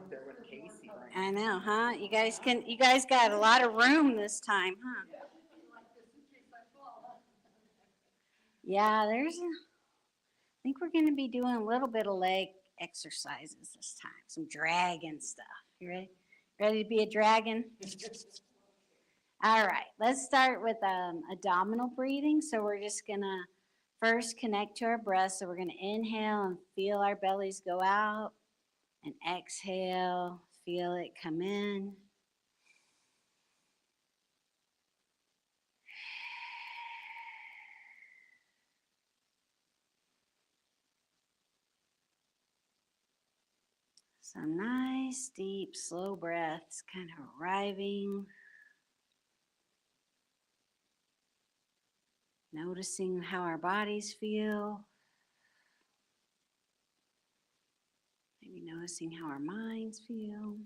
up there with Casey. I know, huh? You guys got a lot of room this time, huh? Yeah, I think we're going to be doing a little bit of leg exercises this time, some dragon stuff. You ready? Ready to be a dragon? All right, let's start with abdominal breathing. So we're just going to first connect to our breath. So we're going to inhale and feel our bellies go out, and exhale, feel it come in. So nice, deep, slow breaths kind of arriving. Noticing how our bodies feel. Maybe noticing how our minds feel.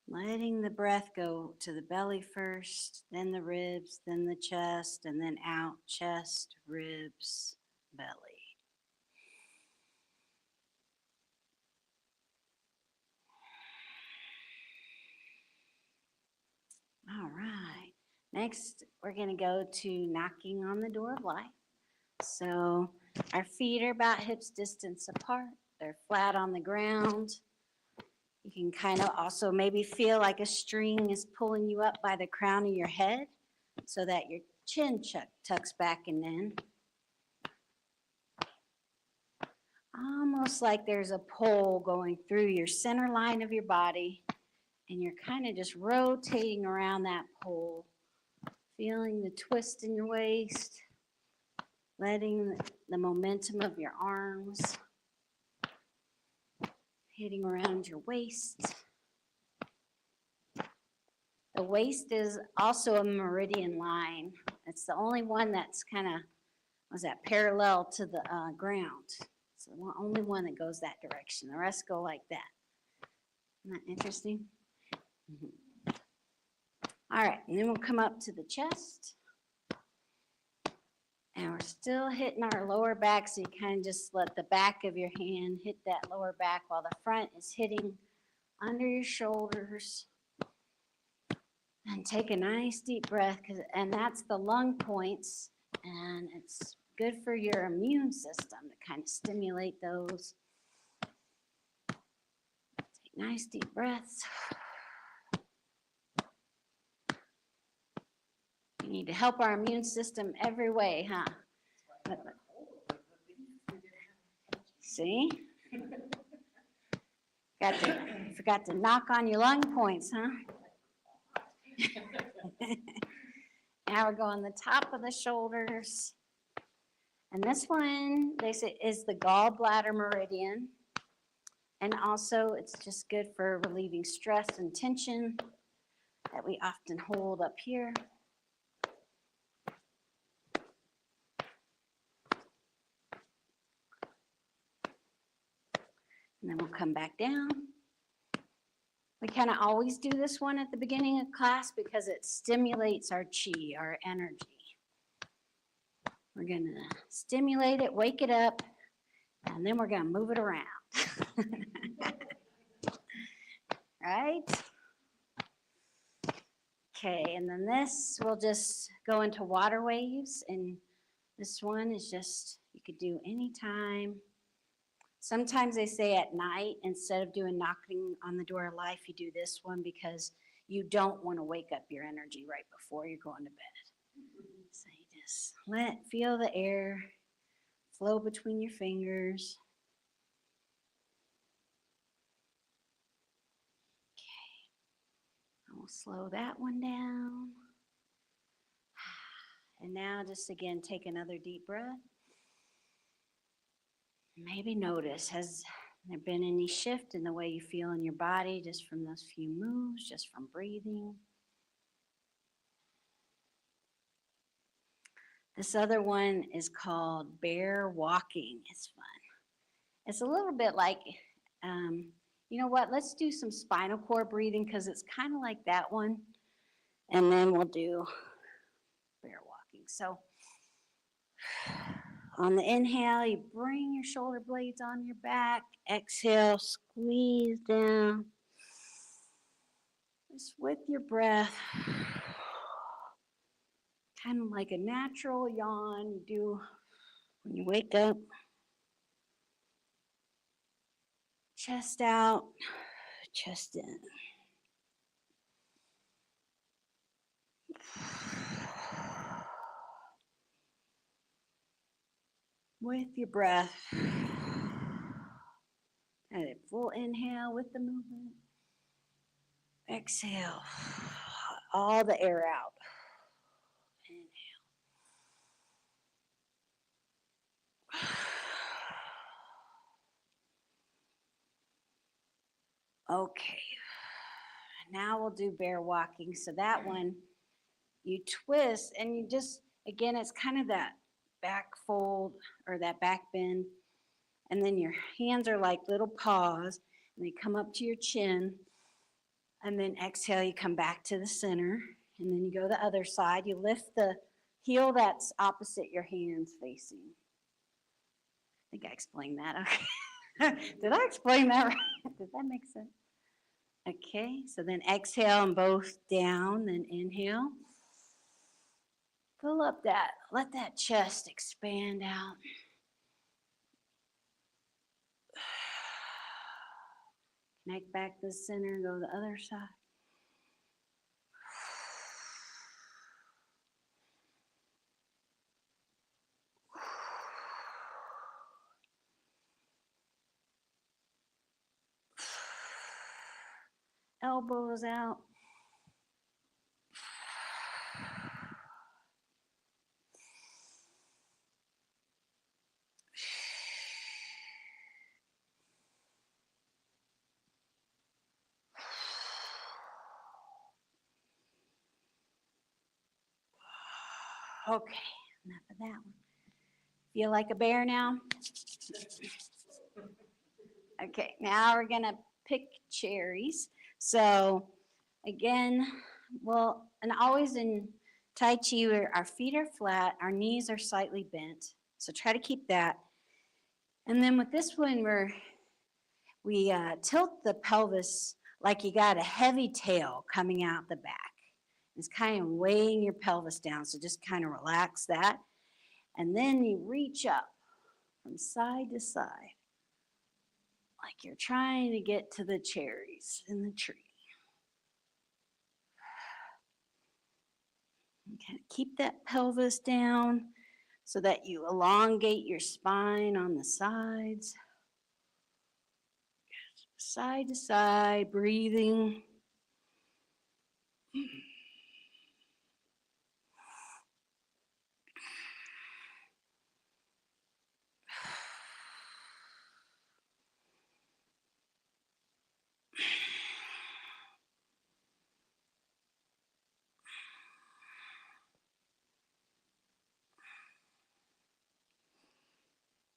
Letting the breath go to the belly first, then the ribs, then the chest, and then out, chest, ribs, belly. All right. Next, we're going to go to knocking on the door of life. So our feet are about hips distance apart. They're flat on the ground. You can kind of also maybe feel like a string is pulling you up by the crown of your head so that your chin tucks back and in. Almost like there's a pole going through your center line of your body, and you're kind of just rotating around that pole, feeling the twist in your waist, letting the momentum of your arms hitting around your waist. The waist is also a meridian line. It's the only one that's kind of, parallel to the ground. It's the only one that goes that direction. The rest go like that. Isn't that interesting? Mm-hmm. All right, and then we'll come up to the chest. And we're still hitting our lower back, so you kind of just let the back of your hand hit that lower back while the front is hitting under your shoulders. And take a nice deep breath, and that's the lung points, and it's good for your immune system to kind of stimulate those. Take nice deep breaths. We need to help our immune system every way, huh? See? Forgot to knock on your lung points, huh? Now we're going the top of the shoulders. And this one, they say, is the gallbladder meridian. And also, it's just good for relieving stress and tension that we often hold up here. And then we'll come back down. We kind of always do this one at the beginning of class because it stimulates our chi, our energy. We're going to stimulate it, wake it up, and then we're going to move it around. Right? Okay, and then this, we'll just go into water waves, and this one is just, you could do anytime. Sometimes they say at night, instead of doing knocking on the door of life, you do this one because you don't want to wake up your energy right before you're going to bed. So you just feel the air flow between your fingers. Okay, we'll slow that one down. And now just again, take another deep breath. Maybe notice, has there been any shift in the way you feel in your body just from those few moves, just from breathing? This other one is called bear walking. It's fun. It's a little bit like, you know what, let's do some spinal cord breathing because it's kind of like that one. And then we'll do bear walking. So On the inhale, you bring your shoulder blades on your back. Exhale, squeeze down. Just with your breath. Kind of like a natural yawn you do when you wake up. Chest out, chest in. With your breath. And a full inhale with the movement. Exhale. All the air out. Inhale. Okay. Now we'll do bear walking. So that one, you twist and you just, again, it's kind of that back fold or that back bend. And then your hands are like little paws and they come up to your chin. And then exhale, you come back to the center. And then you go the other side. You lift the heel that's opposite your hands facing. I think I explained that. Okay. Did I explain that right? Did that make sense? Okay, so then exhale and both down, then inhale. Fill up that, let that chest expand out. Connect back to the center, go to the other side. Elbows out. Okay, enough of that one. Feel like a bear now? Okay, now we're gonna pick cherries. So again, well, and always in Tai Chi, our feet are flat, our knees are slightly bent. So try to keep that. And then with this one, we tilt the pelvis like you got a heavy tail coming out the back. It's kind of weighing your pelvis down, so just kind of relax that. And then you reach up from side to side, like you're trying to get to the cherries in the tree. And kind of keep that pelvis down so that you elongate your spine on the sides. Side to side, breathing.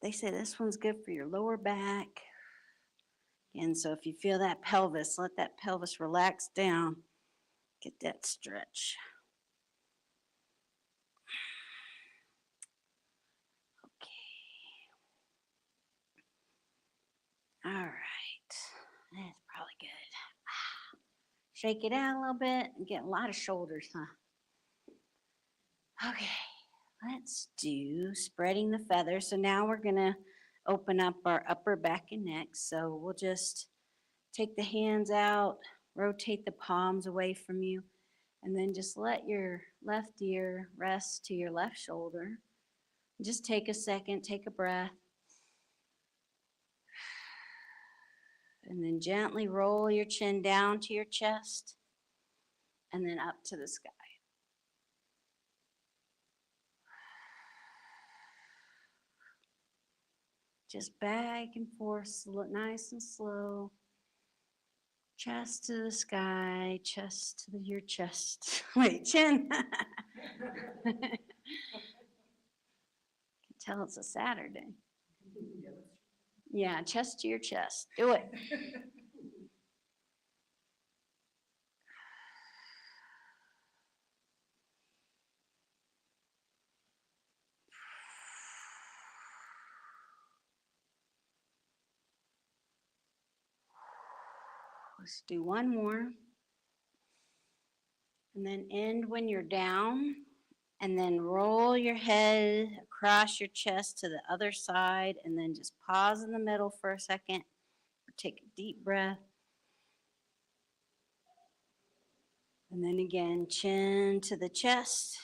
They say this one's good for your lower back. And so if you feel that pelvis, let that pelvis relax down. Get that stretch. Okay. All right. That's probably good. Shake it out a little bit and get a lot of shoulders, huh? Okay. Let's do spreading the feathers. So now we're going to open up our upper back and neck. So we'll just take the hands out, rotate the palms away from you, and then just let your left ear rest to your left shoulder. Just take a second, take a breath. And then gently roll your chin down to your chest and then up to the sky. Just back and forth, nice and slow. Chest to the sky, chest to your chest. Wait, chin. Can tell it's a Saturday. Yeah, chest to your chest. Do it. Let's do one more. And then end when you're down. And then roll your head across your chest to the other side. And then just pause in the middle for a second. Take a deep breath. And then again, chin to the chest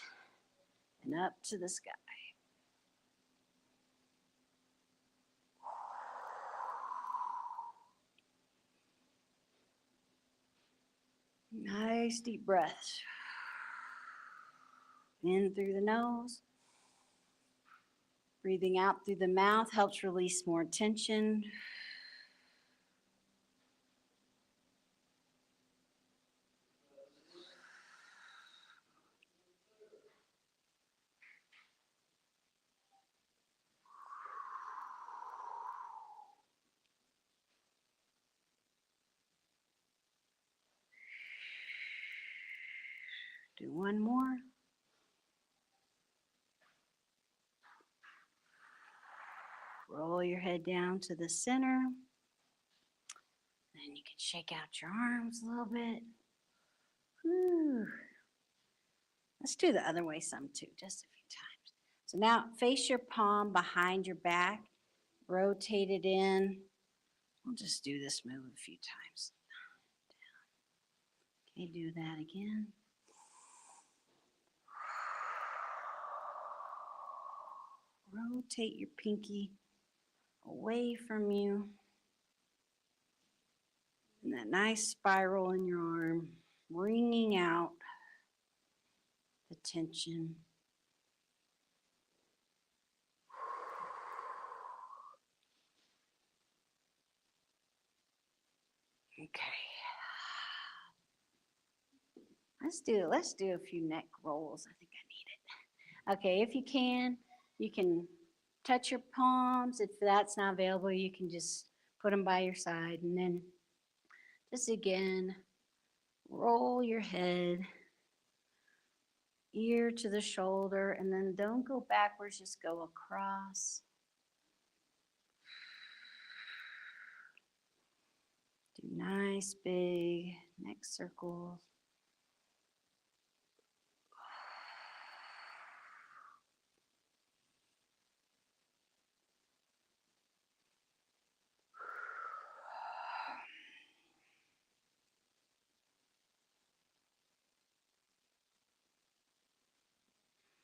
and up to the sky. Nice deep breaths. In through the nose. Breathing out through the mouth helps release more tension. Do one more. Roll your head down to the center. Then you can shake out your arms a little bit. Whew. Let's do the other way some too, just a few times. So now face your palm behind your back. Rotate it in. We'll just do this move a few times. Okay, do that again. Rotate your pinky away from you. And that nice spiral in your arm, wringing out the tension. Okay. Let's do a few neck rolls. I think I need it. Okay, if you can touch your palms. If that's not available, you can just put them by your side. And then just again, roll your head, ear to the shoulder, and then don't go backwards, just go across. Do nice big neck circles.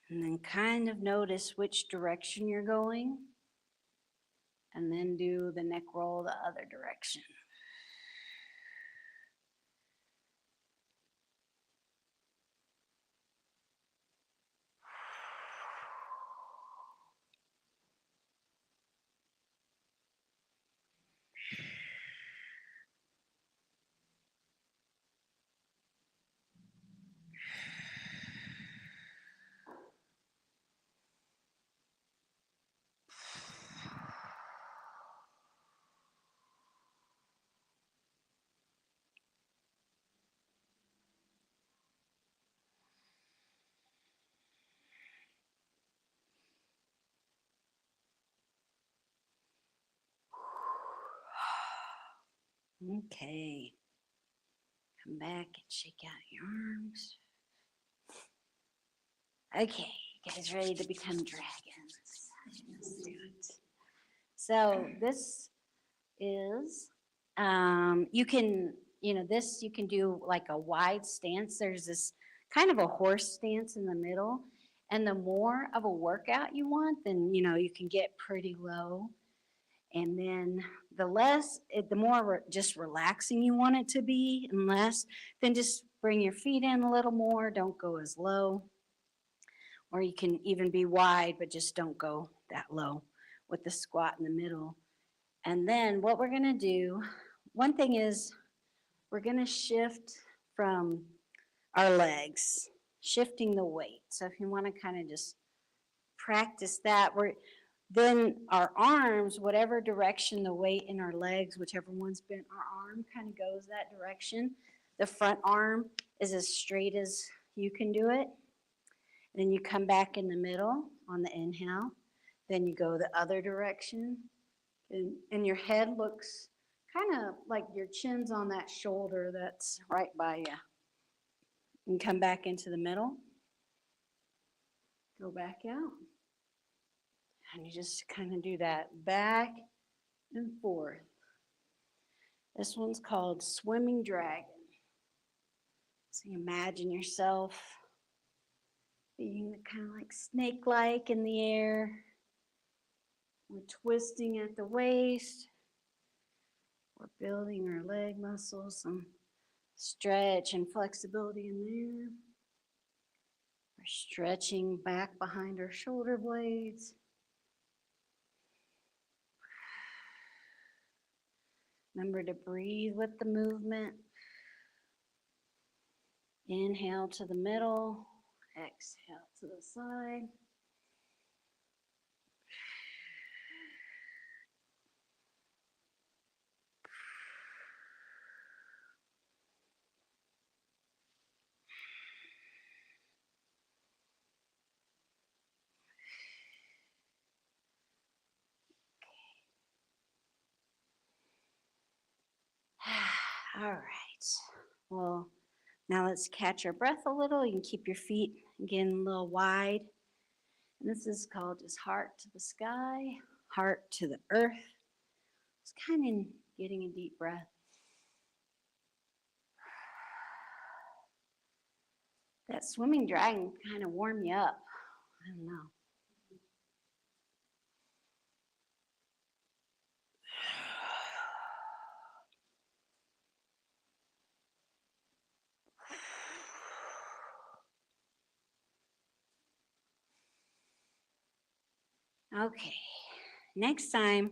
And then kind of notice which direction you're going. And then do the neck roll the other direction. Okay. Come back and shake out your arms. Okay, you guys ready to become dragons? Let's do it. So this is, you can do like a wide stance. There's this kind of a horse stance in the middle. And the more of a workout you want, then, you can get pretty low. And then the more just relaxing you want it to be, and less, then just bring your feet in a little more. Don't go as low. Or you can even be wide, but just don't go that low with the squat in the middle. And then what we're gonna do, one thing is we're gonna shift from our legs, shifting the weight. So if you wanna kind of just practice that, then our arms, whatever direction the weight in our legs, whichever one's bent, our arm kind of goes that direction. The front arm is as straight as you can do it. Then you come back in the middle on the inhale. Then you go the other direction. And your head looks kind of like your chin's on that shoulder that's right by you. And come back into the middle. Go back out. And you just kind of do that back and forth. This one's called Swimming Dragon. So you imagine yourself being kind of like snake-like in the air. We're twisting at the waist. We're building our leg muscles, some stretch and flexibility in there. We're stretching back behind our shoulder blades. Remember to breathe with the movement. Inhale to the middle, exhale to the side. All right. Well, now let's catch our breath a little. You can keep your feet again a little wide. And this is called just heart to the sky, heart to the earth. Just kind of getting a deep breath. That swimming dragon kind of warm you up. I don't know. Okay, next time,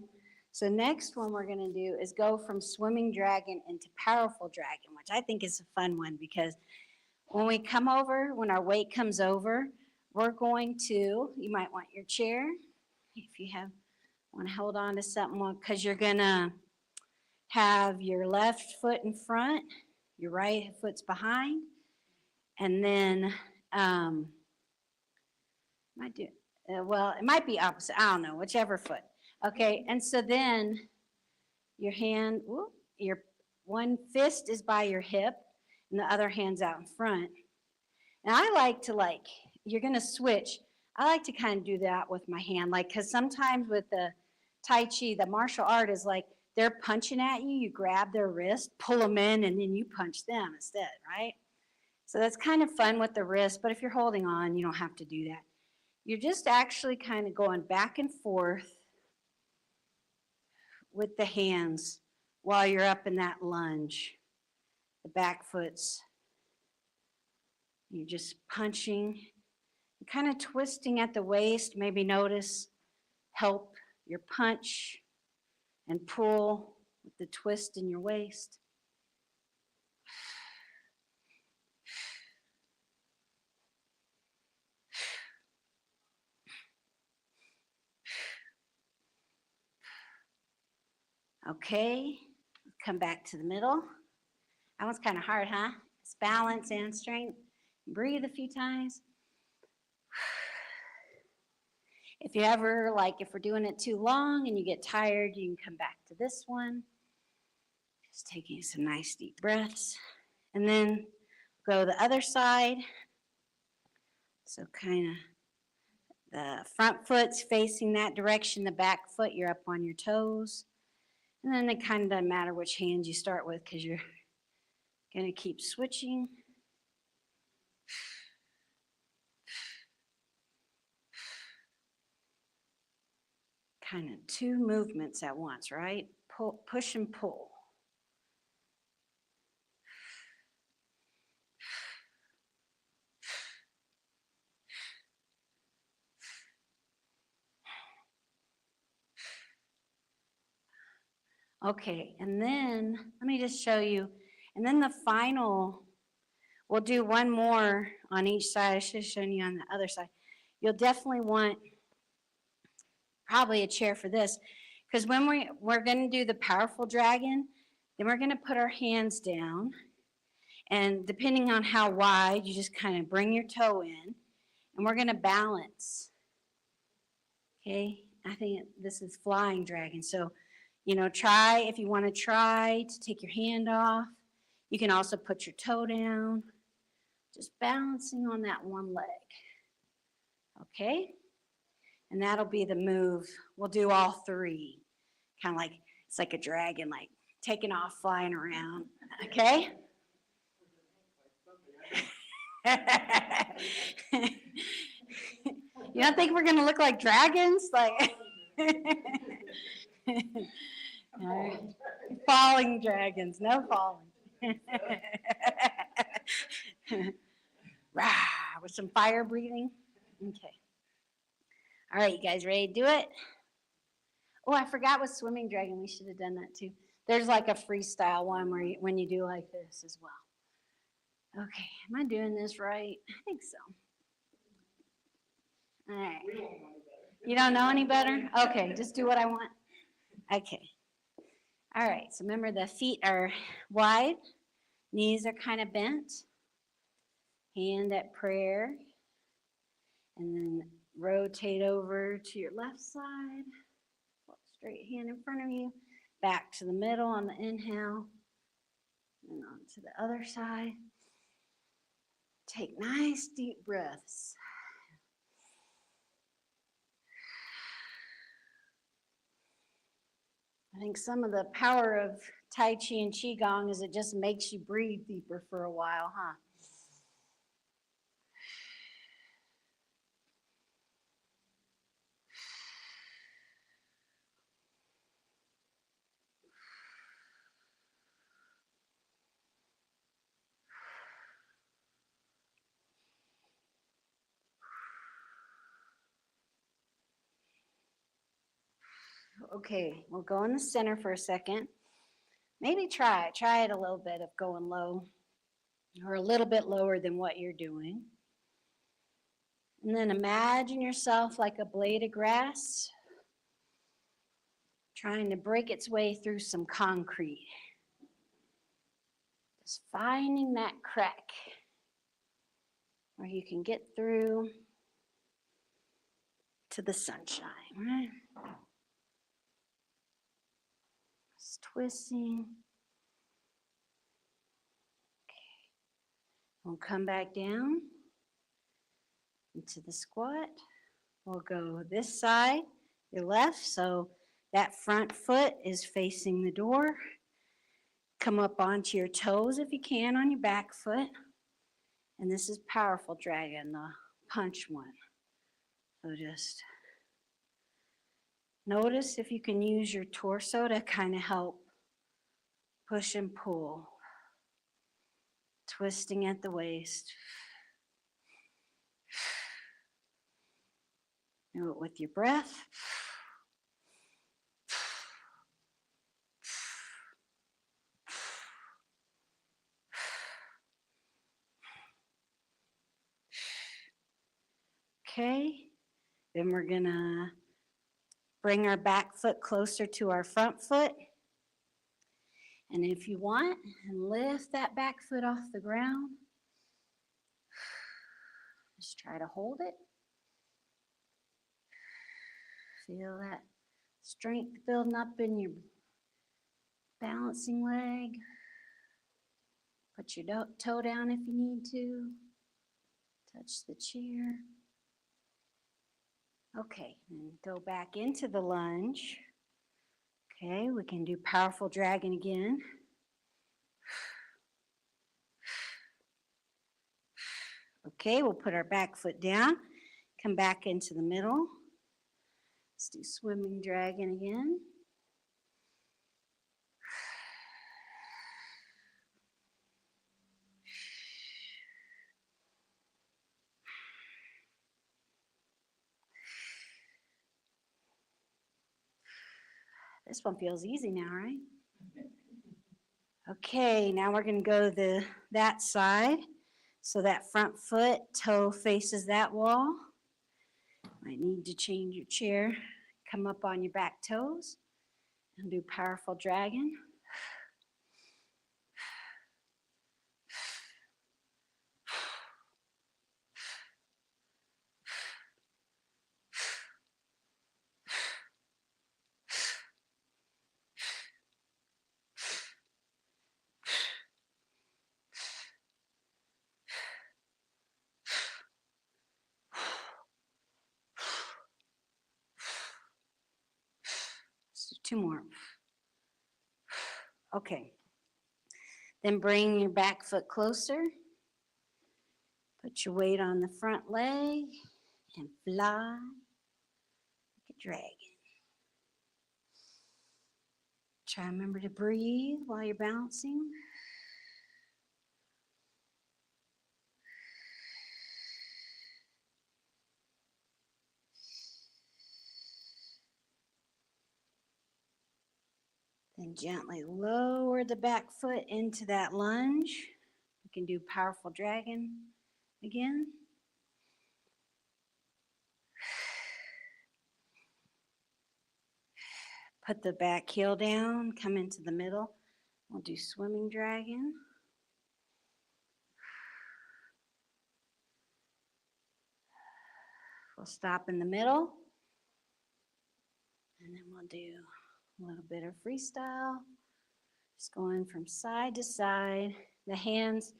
so next one we're gonna do is go from swimming dragon into powerful dragon, which I think is a fun one because when we come over, when our weight comes over, we're going to, you might want your chair, if you want to hold on to something, because you're gonna have your left foot in front, your right foot's behind, and then, well, it might be opposite. I don't know, whichever foot. Okay, and so then your hand, your one fist is by your hip, and the other hand's out in front. And I like to you're gonna switch. I like to kind of do that with my hand, because sometimes with the Tai Chi, the martial art is like they're punching at you, you grab their wrist, pull them in, and then you punch them instead, right? So that's kind of fun with the wrist, but if you're holding on, you don't have to do that. You're just actually kind of going back and forth with the hands while you're up in that lunge. The back foot's, you're just punching, kind of twisting at the waist. Maybe notice, help your punch and pull with the twist in your waist. Okay, come back to the middle. That one's kind of hard, huh? It's balance and strength. Breathe a few times. If you ever, if we're doing it too long and you get tired, you can come back to this one. Just taking some nice deep breaths. And then go the other side. So kind of the front foot's facing that direction, the back foot, you're up on your toes. And then it kind of doesn't matter which hand you start with because you're going to keep switching. Kind of two movements at once, right? Push and pull. Okay, and then let me just show you. And then the final, we'll do one more on each side. I should have shown you on the other side. You'll definitely want probably a chair for this, because when we're going to do the powerful dragon, then we're going to put our hands down, and depending on how wide, you just kind of bring your toe in, and we're going to balance. Okay, I think this is flying dragon, so Try, if you want to try to take your hand off. You can also put your toe down, just balancing on that one leg. Okay? And that'll be the move. We'll do all three. Kind of like, it's like a dragon, like taking off, flying around. Okay? You don't think we're going to look like dragons? Like, right. Falling dragons, no falling. Rah, with some fire breathing. Okay. All right, you guys ready to do it? Oh, I forgot with swimming dragon. We should have done that too. There's like a freestyle one where when you do like this as well. Okay, am I doing this right? I think so. All right. You don't know any better? Okay, just do what I want. Okay. All right, so remember the feet are wide, knees are kind of bent, hand at prayer, and then rotate over to your left side, straight hand in front of you, back to the middle on the inhale, and on to the other side. Take nice deep breaths. I think some of the power of Tai Chi and Qigong is it just makes you breathe deeper for a while, huh? Okay, we'll go in the center for a second. Maybe try it a little bit of going low or a little bit lower than what you're doing. And then imagine yourself like a blade of grass trying to break its way through some concrete. Just finding that crack where you can get through to the sunshine, right? Just twisting. Okay. We'll come back down into the squat. We'll go this side, your left, so that front foot is facing the door. Come up onto your toes if you can on your back foot. And this is powerful dragon, the punch one. So just notice if you can use your torso to kind of help push and pull. Twisting at the waist. Do it with your breath. Okay, then we're gonna bring our back foot closer to our front foot. And if you want, and lift that back foot off the ground. Just try to hold it. Feel that strength building up in your balancing leg. Put your toe down if you need to. Touch the chair. Okay, and go back into the lunge. Okay, we can do powerful dragon again. Okay, we'll put our back foot down. Come back into the middle. Let's do swimming dragon again. This one feels easy now, right? Okay, now we're going to go that side. So that front foot, toe faces that wall. Might need to change your chair. Come up on your back toes and do powerful dragon. 2 more. Okay. Then bring your back foot closer. Put your weight on the front leg and fly like a dragon. Try to remember to breathe while you're bouncing. Then gently lower the back foot into that lunge. You can do powerful dragon again. Put the back heel down, come into the middle. We'll do swimming dragon. We'll stop in the middle. And then we'll do a little bit of freestyle. Just going from side to side. The hands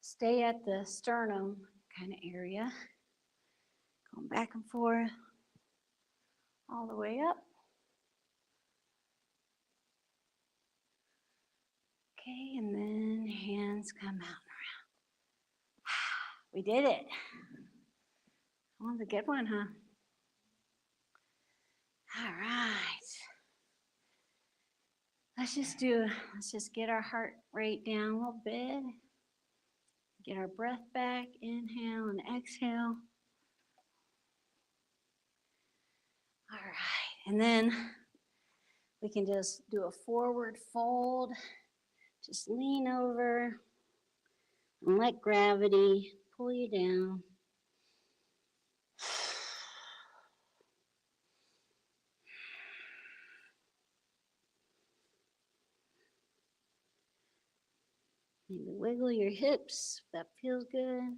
stay at the sternum kind of area. Going back and forth all the way up. Okay, and then hands come out and around. We did it. That was a good one, huh? All right. Let's just get our heart rate down a little bit. Get our breath back. Inhale and exhale. All right. And then we can just do a forward fold. Just lean over and let gravity pull you down. Maybe wiggle your hips if that feels good.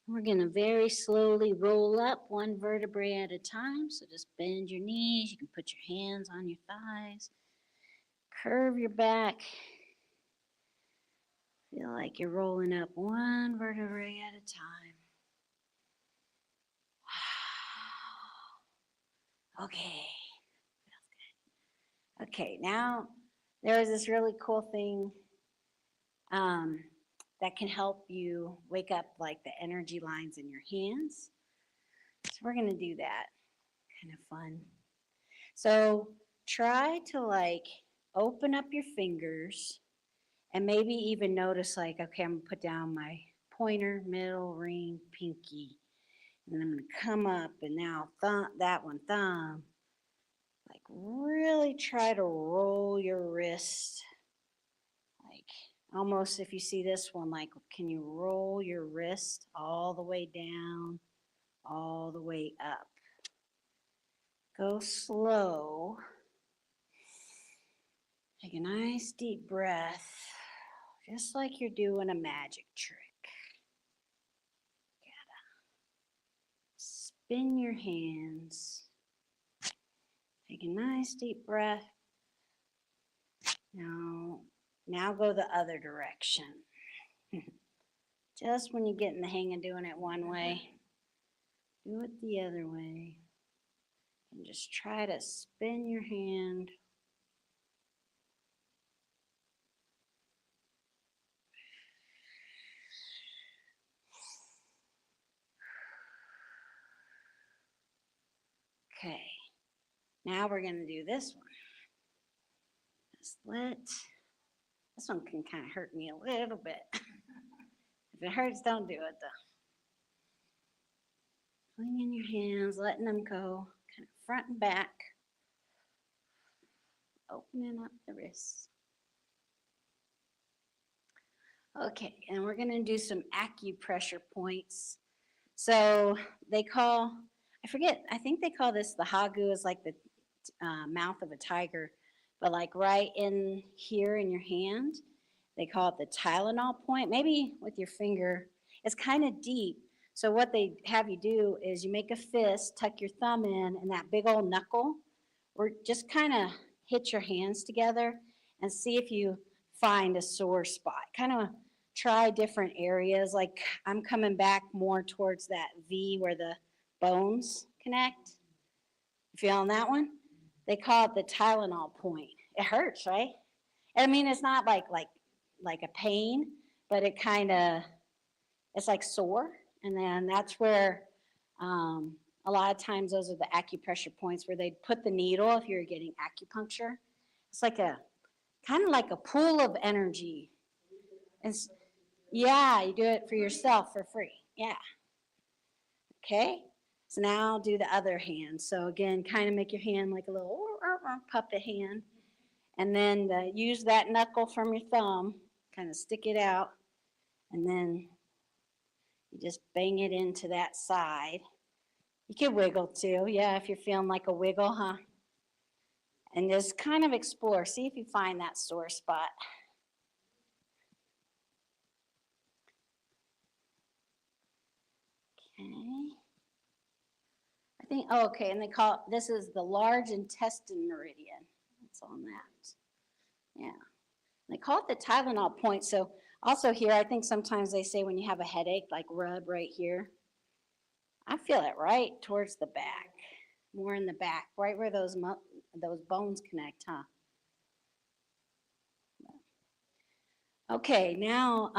We're going to very slowly roll up one vertebrae at a time. So just bend your knees. You can put your hands on your thighs. Curve your back. Feel like you're rolling up one vertebrae at a time. Okay. Okay, now there is this really cool thing that can help you wake up like the energy lines in your hands. So we're going to do that. Kind of fun. So try to like open up your fingers and maybe even notice like, okay, I'm going to put down my pointer, middle, ring, pinky. And then I'm going to come up and now thumb. Like really try to roll your wrist. Like almost if you see this one, like can you roll your wrist all the way down, all the way up? Go slow. Take a nice deep breath, just like you're doing a magic trick. Gotta spin your hands. Take a nice deep breath. Now go the other direction. Just when you get in the hang of doing it one way, do it the other way. And just try to spin your hand. Okay, now we're going to do this one. This one can kind of hurt me a little bit. If it hurts, don't do it though. Flinging your hands, letting them go, kind of front and back. Opening up the wrists. Okay, and we're going to do some acupressure points. So I think they call this the hagu, is like the mouth of a tiger, but like right in here in your hand, they call it the Tylenol point. Maybe with your finger, it's kind of deep. So what they have you do is you make a fist, tuck your thumb in, and that big old knuckle, or just kind of hit your hands together and see if you find a sore spot. Kind of try different areas. Like I'm coming back more towards that V where the bones connect. Feeling that one? They call it the Tylenol point. It hurts, right? I mean, it's not like a pain, but it kind of it's like sore, and then that's where a lot of times those are the acupressure points where they put the needle if you're getting acupuncture. It's like a kind of like a pool of energy. It's, yeah, you do it for yourself for free. Yeah. Okay. So now do the other hand. So again, kind of make your hand like a little puppet hand. And then use that knuckle from your thumb, kind of stick it out, and then you just bang it into that side. You can wiggle too, yeah, if you're feeling like a wiggle, huh? And just kind of explore, see if you find that sore spot. Okay. I think, oh, okay, and they call it, this is the large intestine meridian. It's on that. Yeah. They call it the Tylenol point. So also here, I think sometimes they say when you have a headache, like rub right here. I feel it right towards the back, more in the back, right where those bones connect, huh? Okay, now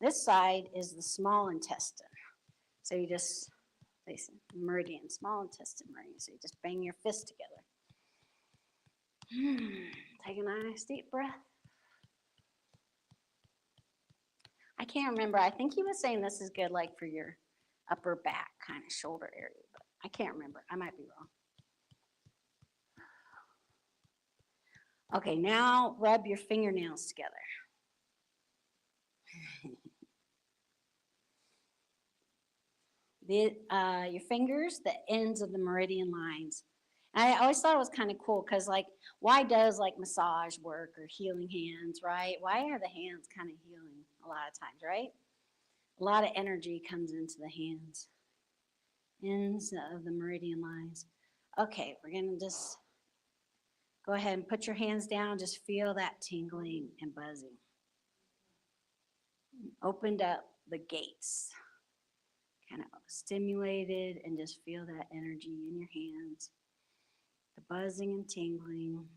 this side is the small intestine. So you just, meridian, small intestine meridian. So you just bang your fist together. Take a nice deep breath. I can't remember. I think he was saying this is good like for your upper back kind of shoulder area, but I can't remember. I might be wrong. Okay, now rub your fingernails together. Your fingers, the ends of the meridian lines. And I always thought it was kind of cool because, like, why does like massage work or healing hands, right? Why are the hands kind of healing a lot of times, right? A lot of energy comes into the hands, ends of the meridian lines. Okay, we're going to just go ahead and put your hands down. Just feel that tingling and buzzing. Opened up the gates. Kind of stimulated and just feel that energy in your hands. The buzzing and tingling.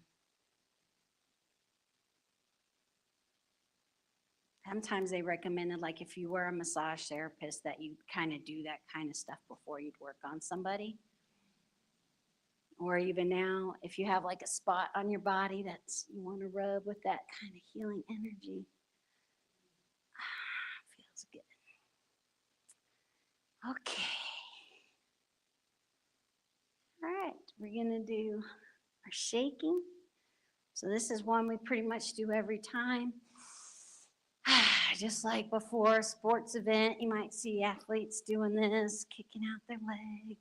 Sometimes they recommended, like if you were a massage therapist, that you kind of do that kind of stuff before you'd work on somebody. Or even now, if you have like a spot on your body that's you want to rub with that kind of healing energy. Feels good. Okay. All right, we're gonna do our shaking. So this is one we pretty much do every time. Just like before a sports event, you might see athletes doing this, kicking out their legs,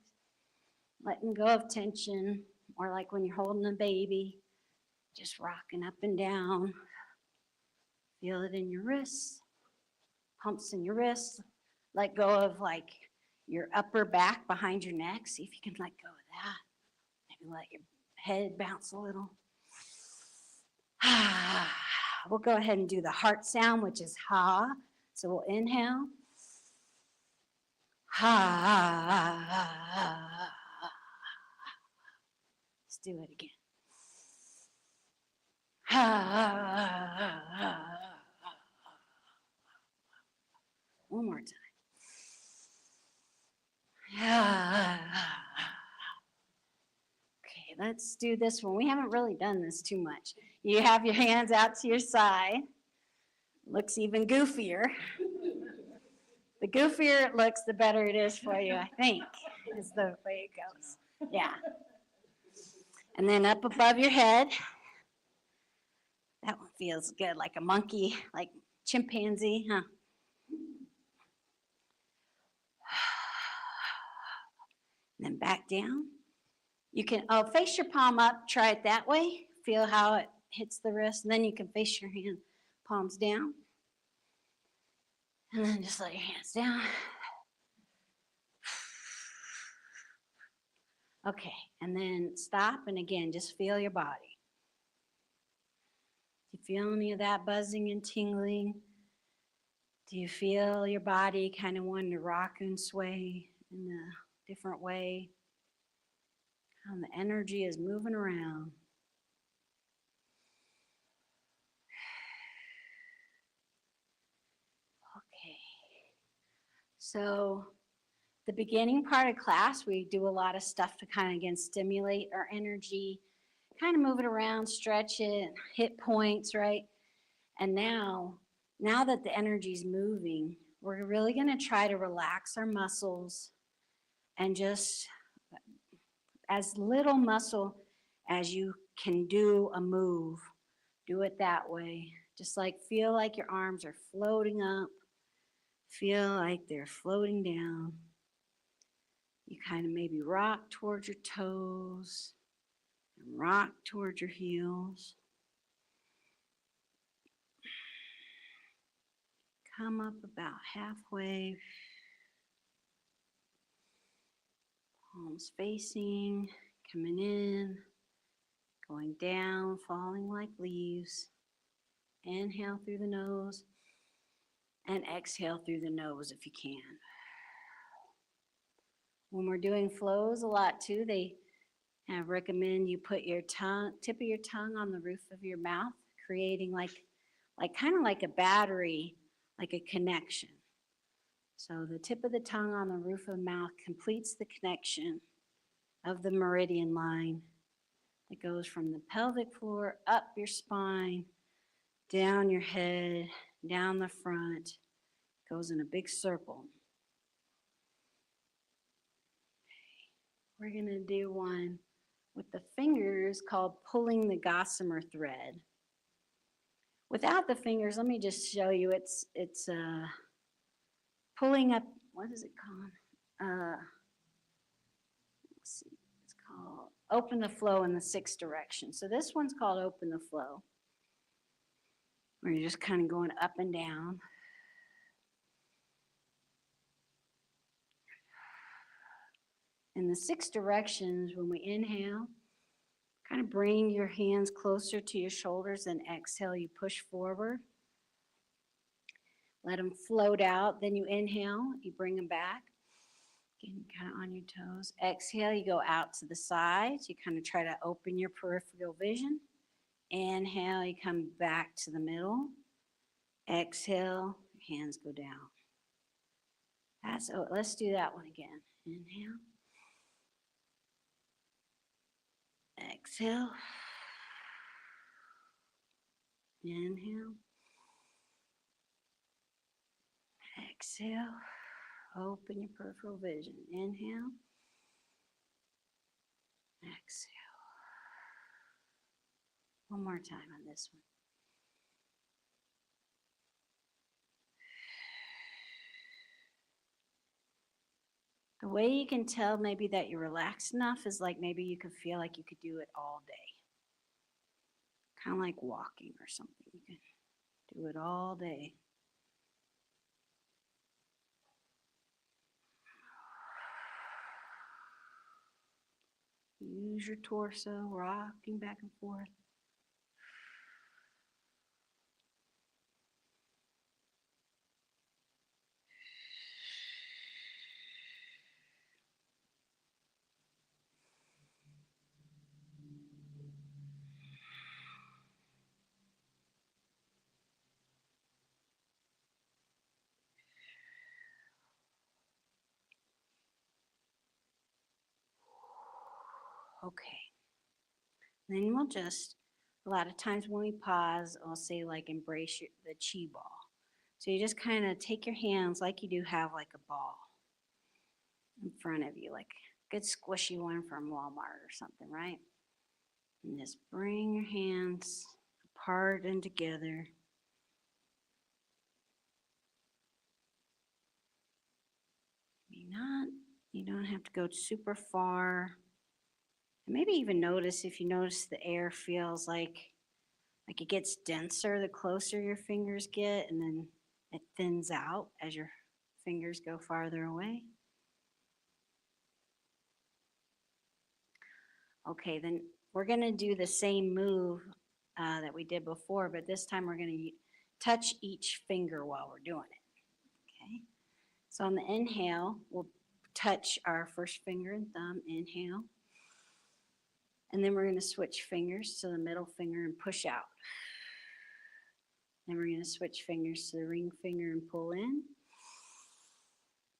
letting go of tension, or like when you're holding a baby, just rocking up and down. Feel it in your wrists, pumps in your wrists. Let go of like your upper back behind your neck. See if you can let go of that. Maybe let your head bounce a little. We'll go ahead and do the heart sound, which is ha. So we'll inhale. Ha. Let's do it again. Ha. One more time. Okay, let's do this one. We haven't really done this too much. You have your hands out to your side. Looks even goofier. The goofier it looks, the better it is for you, I think, is the way it goes. Yeah. And then up above your head. That one feels good, like a monkey, like chimpanzee, huh? And then back down. You can face your palm up, try it that way. Feel how it hits the wrist. And then you can face your hand, palms down. And then just let your hands down. Okay, and then stop, and again, just feel your body. Do you feel any of that buzzing and tingling? Do you feel your body kind of wanting to rock and sway in a different way? How the energy is moving around. Okay. So the beginning part of class, we do a lot of stuff to kind of again stimulate our energy, kind of move it around, stretch it, hit points, right? And now that the energy's moving, we're really going to try to relax our muscles and just as little muscle as you can do a move, do it that way. Just like feel like your arms are floating up, feel like they're floating down. You kind of maybe rock towards your toes and rock towards your heels. Come up about halfway, palms facing, coming in, going down, falling like leaves. Inhale through the nose and exhale through the nose if you can. When we're doing flows a lot too, they recommend you put your tip of your tongue on the roof of your mouth, creating like kind of like a battery, like a connection. So the tip of the tongue on the roof of the mouth completes the connection of the meridian line that goes from the pelvic floor up your spine, down your head, down the front, goes in a big circle. We're going to do one with the fingers called pulling the gossamer thread. Without the fingers, let me just show you. It's pulling up. What is it called? Let's see. It's called open the flow in the 6 direction. So this one's called open the flow, where you're just kind of going up and down. In the 6 directions, when we inhale, kind of bring your hands closer to your shoulders, and exhale, you push forward. Let them float out. Then you inhale, you bring them back. Getting kind of on your toes. Exhale, you go out to the sides. You kind of try to open your peripheral vision. Inhale, you come back to the middle. Exhale, hands go down. Let's do that one again. Inhale. Exhale. Inhale. Exhale. Open your peripheral vision. Inhale. Exhale. One more time on this one. The way you can tell maybe that you're relaxed enough is like maybe you could feel like you could do it all day. Kind of like walking or something. You can do it all day. Use your torso, rocking back and forth. Okay. Then we'll just, a lot of times when we pause, I'll say like embrace the chi ball. So you just kind of take your hands like you do have like a ball in front of you, like a good squishy one from Walmart or something, right? And just bring your hands apart and together. You don't have to go super far. And maybe even notice if you notice the air feels like it gets denser the closer your fingers get, and then it thins out as your fingers go farther away. Okay, then we're going to do the same move that we did before, but this time we're going to touch each finger while we're doing it. So on the inhale, we'll touch our first finger and thumb, inhale. And then we're going to switch fingers to the middle finger and push out. Then we're going to switch fingers to the ring finger and pull in.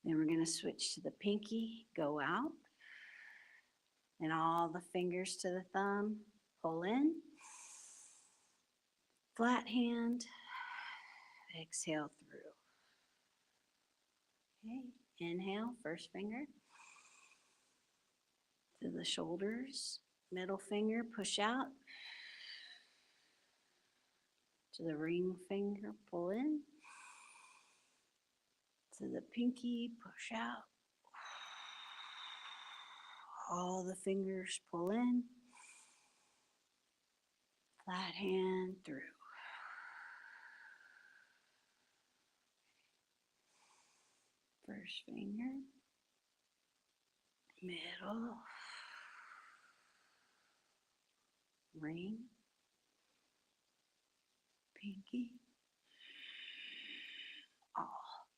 Then we're going to switch to the pinky, go out. And all the fingers to the thumb, pull in. Flat hand, exhale through. Okay, inhale, first finger to the shoulders, middle finger, push out. To the ring finger, pull in. To the pinky, push out. All the fingers pull in. Flat hand through. First finger, middle, ring, pinky, all.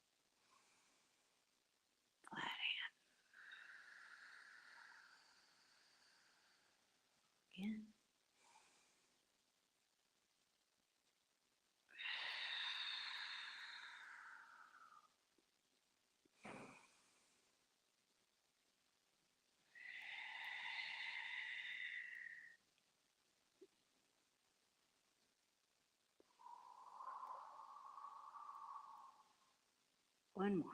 Flat hand. Again. One more.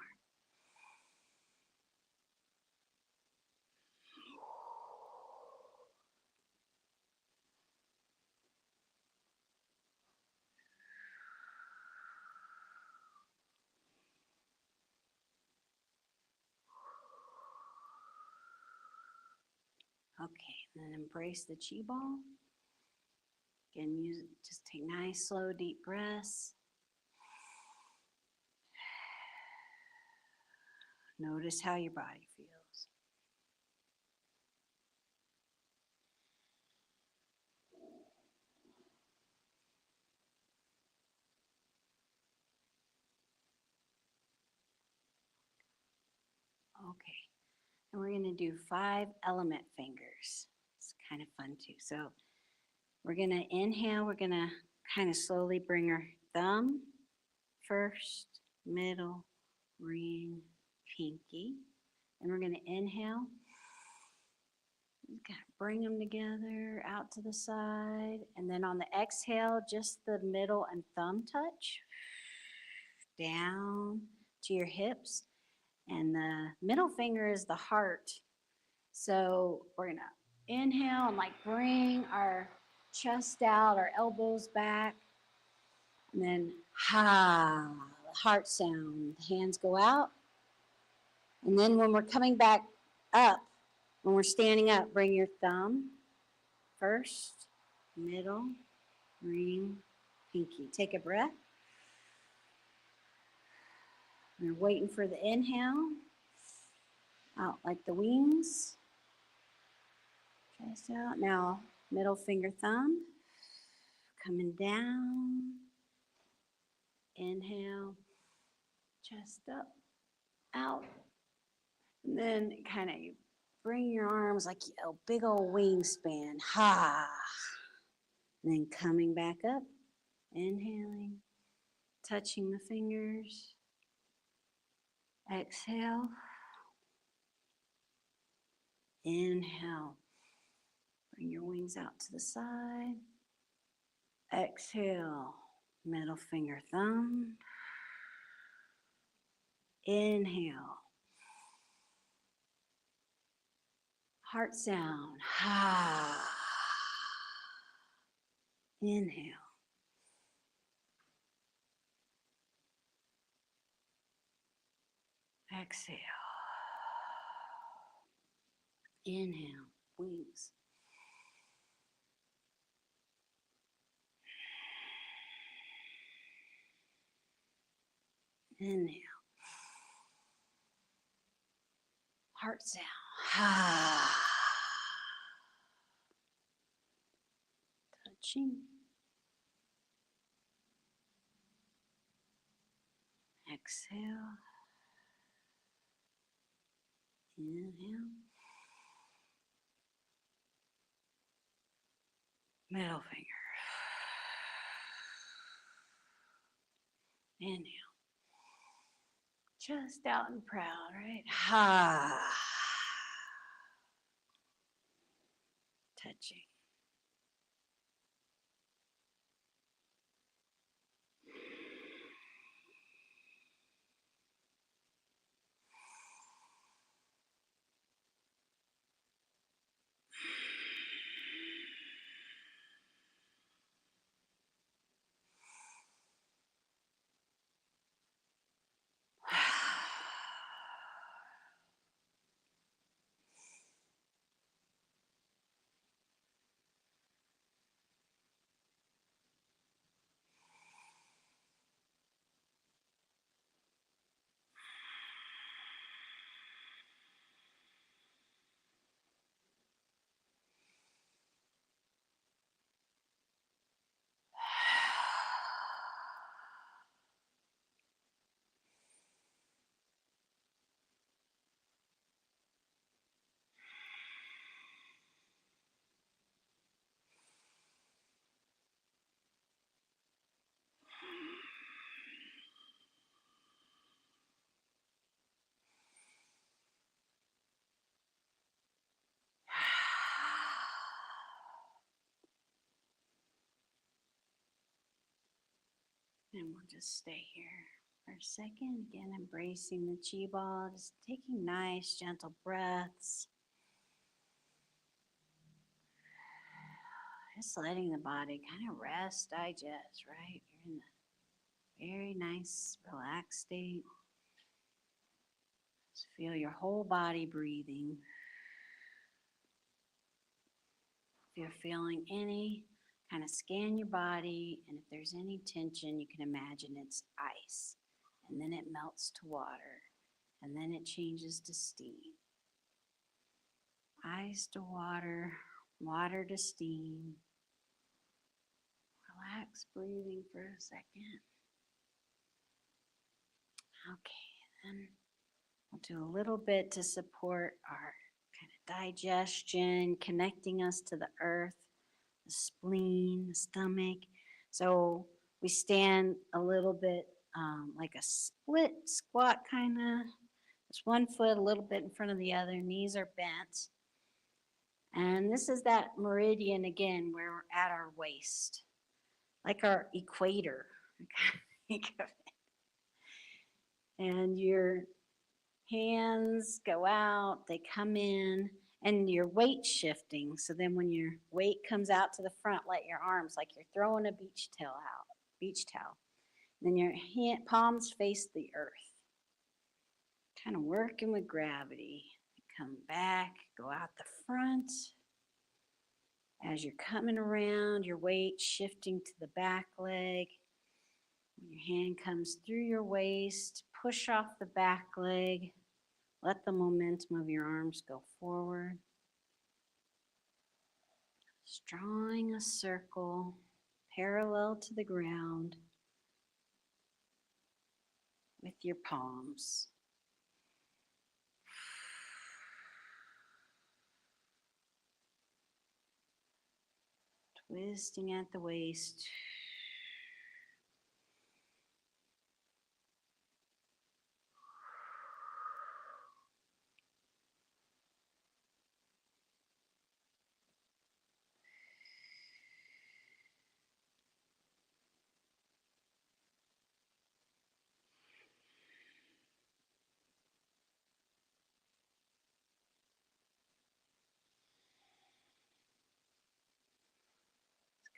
Okay, then embrace the chi ball. Again, just take nice, slow, deep breaths. Notice how your body feels. Okay, and we're going to do 5 element fingers. It's kind of fun too. So we're going to inhale. We're going to kind of slowly bring our thumb first, middle, ring, pinky. And we're going to inhale. Kind of bring them together out to the side. And then on the exhale, just the middle and thumb touch down to your hips. And the middle finger is the heart. So we're going to inhale and like bring our chest out, our elbows back. And then ha, the heart sound. The hands go out. And then when we're coming back up, when we're standing up, bring your thumb first, middle, ring, pinky. Take a breath. We're waiting for the inhale. Out like the wings. Chest out. Now, middle finger, thumb. Coming down. Inhale. Chest up. Out. And then kind of bring your arms like a big old wingspan. Ha. And then coming back up. Inhaling. Touching the fingers. Exhale. Inhale. Bring your wings out to the side. Exhale. Middle finger, thumb. Inhale. Heart sound. Ha. Inhale. Exhale. Inhale. Wings. Inhale. Heart sound. Ha. Touching. Exhale. Inhale. Middle finger. Inhale. Chest out and proud, right? Ha. Touching. And we'll just stay here for a second. Again, embracing the chi ball, just taking nice, gentle breaths. Just letting the body kind of rest, digest, right? You're in a very nice, relaxed state. Just feel your whole body breathing. If you're feeling any, kind of scan your body, and if there's any tension, you can imagine it's ice. And then it melts to water, and then it changes to steam. Ice to water, water to steam. Relax breathing for a second. Okay, then we'll do a little bit to support our kind of digestion, connecting us to the earth, the spleen, the stomach. So we stand a little bit like a split squat kind of. Just one foot a little bit in front of the other, knees are bent. And this is that meridian again where we're at our waist, like our equator. Think of it. And your hands go out, they come in, and your weight shifting. So then when your weight comes out to the front, let your arms like you're throwing a beach towel. Then your palms face the earth. Kind of working with gravity. Come back, go out the front. As you're coming around, your weight shifting to the back leg. When your hand comes through your waist, push off the back leg. Let the momentum of your arms go forward. Just drawing a circle parallel to the ground with your palms. Twisting at the waist.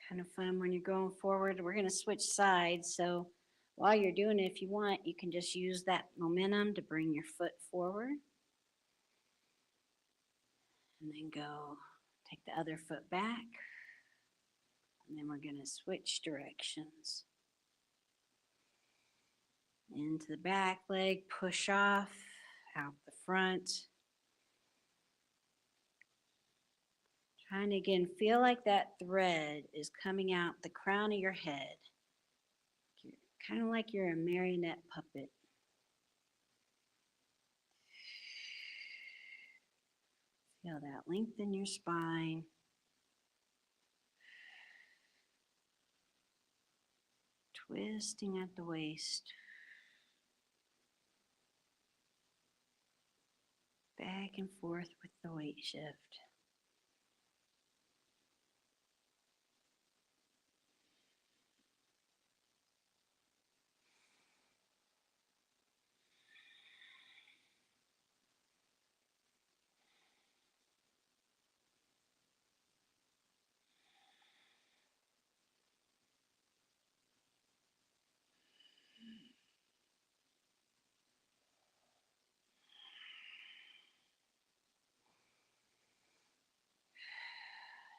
Kind of fun when you're going forward. We're going to switch sides. So while you're doing it, if you want, you can just use that momentum to bring your foot forward. And then go take the other foot back. And then we're going to switch directions. Into the back leg, push off, out the front. Trying to again feel like that thread is coming out the crown of your head. Kind of like you're a marionette puppet. Feel that length in your spine. Twisting at the waist. Back and forth with the weight shift.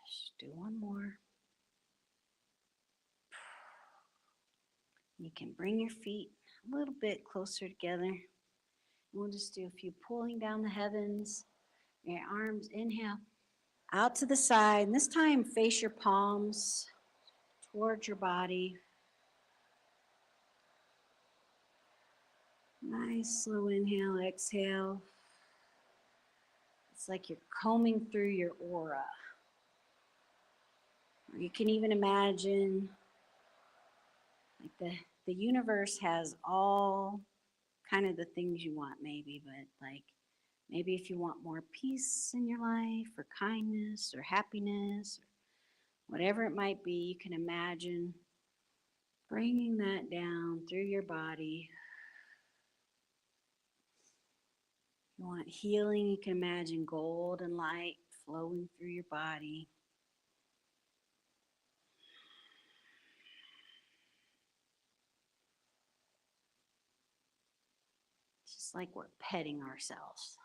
Just do one more. You can bring your feet a little bit closer together. We'll just do a few pulling down the heavens. Your arms, inhale, out to the side. And this time, face your palms towards your body. Nice slow inhale, exhale. It's like you're combing through your aura. Or you can even imagine like the universe has all kind of the things you want maybe, but like maybe if you want more peace in your life or kindness or happiness, or whatever it might be, you can imagine bringing that down through your body. You want healing, you can imagine gold and light flowing through your body. It's just like we're petting ourselves.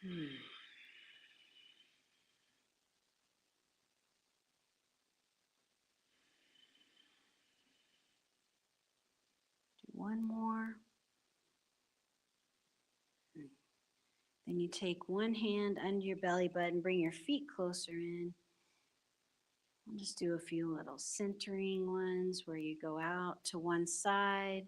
Do one more. Then you take one hand under your belly button, bring your feet closer in. I'll just do a few little centering ones where you go out to one side,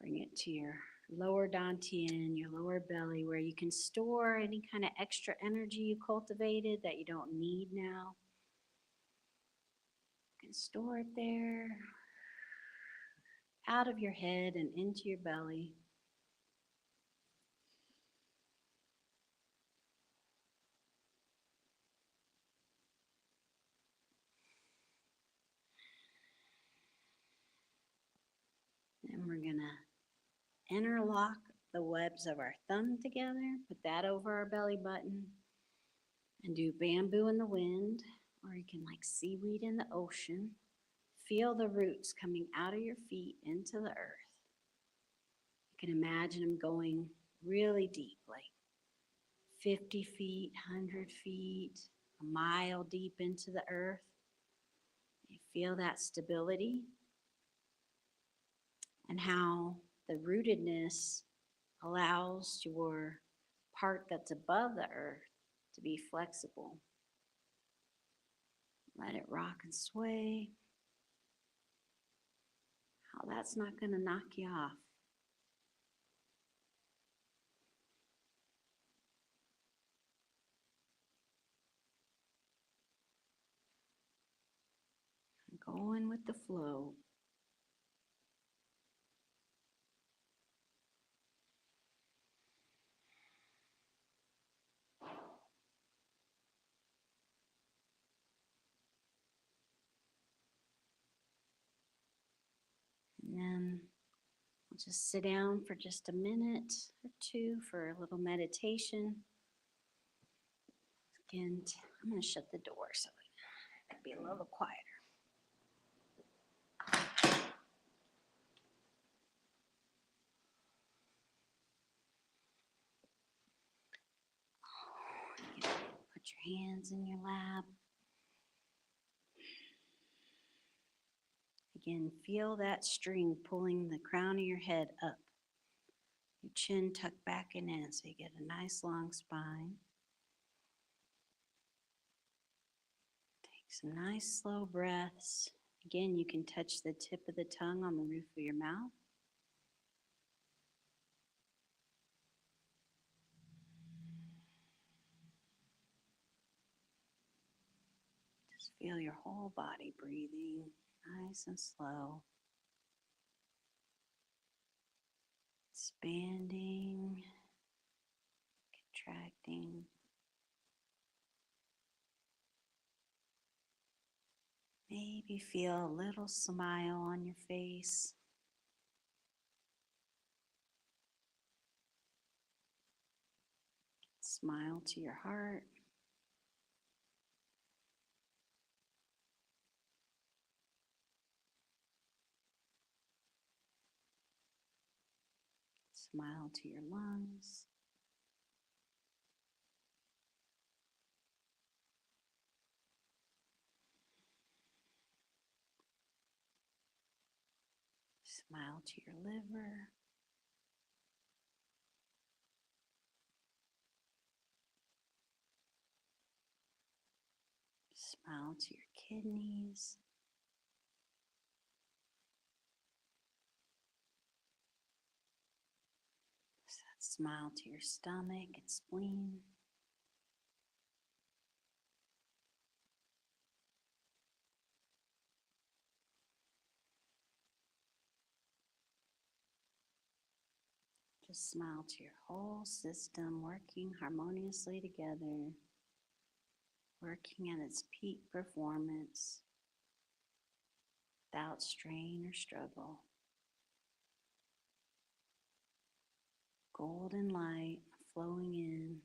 bring it to your lower dantian, your lower belly, where you can store any kind of extra energy you cultivated that you don't need now. You can store it there, out of your head and into your belly. Then we're gonna interlock the webs of our thumb together, put that over our belly button, and do bamboo in the wind, or you can like seaweed in the ocean. Feel the roots coming out of your feet into the earth. You can imagine them going really deep, like 50 feet, 100 feet, a mile deep into the earth. You feel that stability and how the rootedness allows your part that's above the earth to be flexible. Let it rock and sway. How that's not going to knock you off. Going with the flow. And then we'll just sit down for just a minute or two for a little meditation. Again, I'm going to shut the door so it can be a little quieter. Put your hands in your lap. Again, feel that string pulling the crown of your head up. Your chin tucked back and in so you get a nice long spine. Take some nice slow breaths. Again, you can touch the tip of the tongue on the roof of your mouth. Feel your whole body breathing nice and slow. Expanding, contracting. Maybe feel a little smile on your face. Smile to your heart. Smile to your lungs. Smile to your liver. Smile to your kidneys. Smile to your stomach and spleen. Just smile to your whole system working harmoniously together, working at its peak performance without strain or struggle. Golden light flowing in.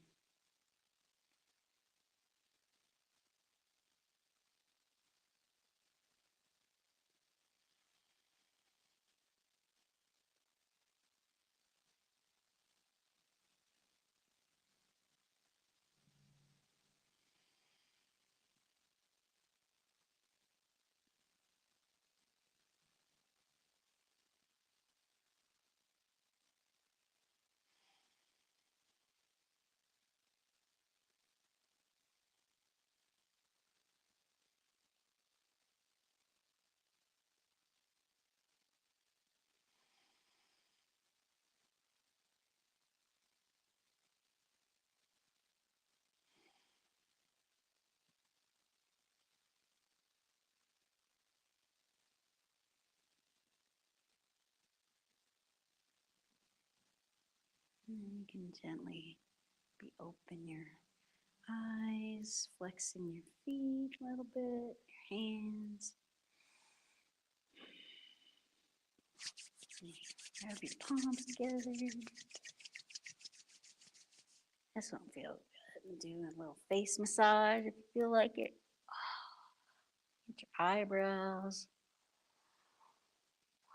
And you can gently open your eyes, flexing your feet a little bit, your hands. Rub your palms together. This one feels good. Do a little face massage if you feel like it. Get your eyebrows.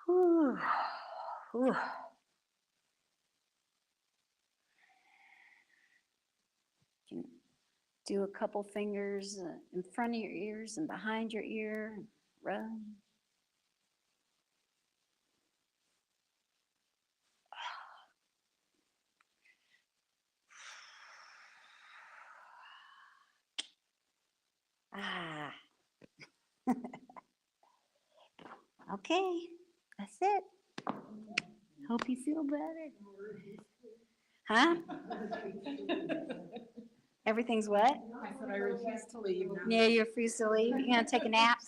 Whew. Whew. You can do a couple fingers in front of your ears and behind your ear. Rub. Ah. Okay, that's it. Hope you feel better. Huh? Everything's what? I said I refuse to leave now. Yeah, you're free to leave. You gonna take a nap?